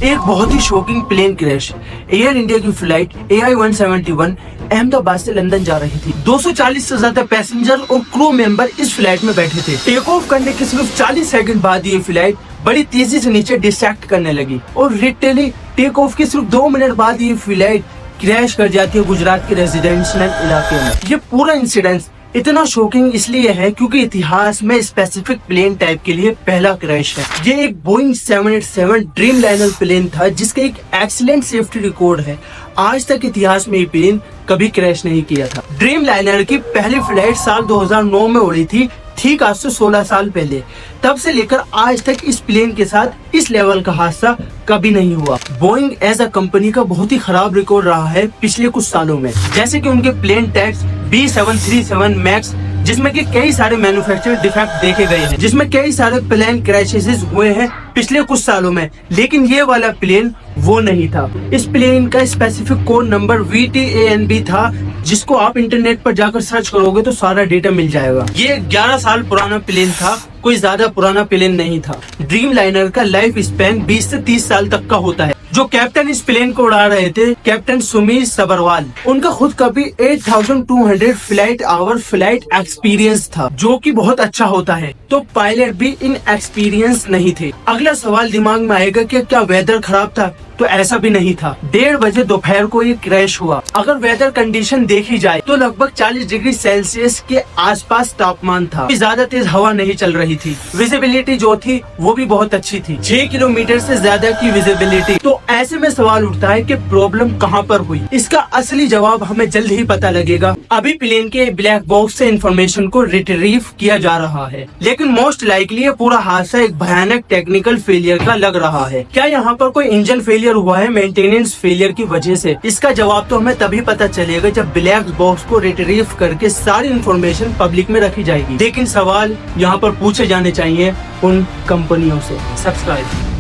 एक बहुत ही shocking plane crash. Air India की फ्लाइट AI-171 अहमदाबाद से लंदन जा रही थी। 240 से ज्यादा पैसेंजर और क्रू मेंबर इस फ्लाइट में बैठे थे। टेक ऑफ करने के सिर्फ 40 सेकंड बाद ये फ्लाइट बड़ी तेजी से नीचे डिस्ट्रैक्ट करने लगी और लिटरली टेक ऑफ के सिर्फ 2 मिनट बाद ये फ्लाइट क्रैश कर जाती है गुजरात के रेजिडेंशियल इलाके में। ये पूरा इंसिडेंस इतना शॉकिंग इसलिए है क्योंकि इतिहास में स्पेसिफिक प्लेन टाइप के लिए पहला क्रैश है। ये एक बोइंग 787 ड्रीम लाइनर प्लेन था जिसका एक एक्सीलेंट सेफ्टी रिकॉर्ड है। आज तक इतिहास में ये प्लेन कभी क्रैश नहीं किया था। ड्रीम लाइनर की पहली फ्लाइट साल 2009 में उड़ी थी, ठीक आज से 16 साल पहले। तब से लेकर आज तक इस प्लेन के साथ इस लेवल का हादसा कभी नहीं हुआ। बोइंग एज अ कंपनी का बहुत ही खराब रिकॉर्ड रहा है पिछले कुछ सालों में, जैसे कि उनके प्लेन टैक्स B737 मैक्स जिसमें कि कई सारे मैन्युफैक्चर डिफेक्ट देखे गए हैं, जिसमें कई सारे प्लेन क्रैशेस हुए हैं पिछले कुछ सालों में, लेकिन ये वाला प्लेन वो नहीं था। इस प्लेन का स्पेसिफिक कोड नंबर VTANB था, जिसको आप इंटरनेट पर जाकर सर्च करोगे तो सारा डेटा मिल जाएगा। ये 11 साल पुराना प्लेन था, कोई ज्यादा पुराना प्लेन नहीं था। ड्रीम लाइनर का लाइफ स्पैन 20 से 30 साल तक का होता है। जो कैप्टन इस प्लेन को उड़ा रहे थे, कैप्टन सुमीर सबरवाल, उनका खुद का भी 8200 फ्लाइट आवर फ्लाइट एक्सपीरियंस था, जो कि बहुत अच्छा होता है। तो पायलट भी इन एक्सपीरियंस नहीं थे। अगला सवाल दिमाग में आएगा कि क्या वेदर खराब था? तो ऐसा भी नहीं था। 1:30 बजे दोपहर को ये क्रैश हुआ। अगर वेदर कंडीशन देखी जाए तो लगभग 40 डिग्री सेल्सियस के आसपास तापमान था। ज्यादा तेज हवा नहीं चल रही थी। विजिबिलिटी जो थी वो भी बहुत अच्छी थी, 6 किलोमीटर से ज्यादा की विजिबिलिटी। तो ऐसे में सवाल उठता है कि प्रॉब्लम कहाँ पर हुई? इसका असली जवाब हमें जल्द ही पता लगेगा। अभी प्लेन के ब्लैक बॉक्स से इंफॉर्मेशन को रिट्रीव किया जा रहा है, लेकिन मोस्ट लाइकली ये पूरा हादसा एक भयानक टेक्निकल फेलियर का लग रहा है। क्या यहाँ पर कोई इंजन फेलियर हुआ है मेंटेनेंस फेलियर की वजह से? इसका जवाब तो हमें तभी पता चलेगा जब ब्लैक बॉक्स को रिट्रीव करके सारी इंफॉर्मेशन पब्लिक में रखी जाएगी। लेकिन सवाल यहाँ पर पूछे जाने चाहिए उन कंपनियों से। सब्सक्राइब।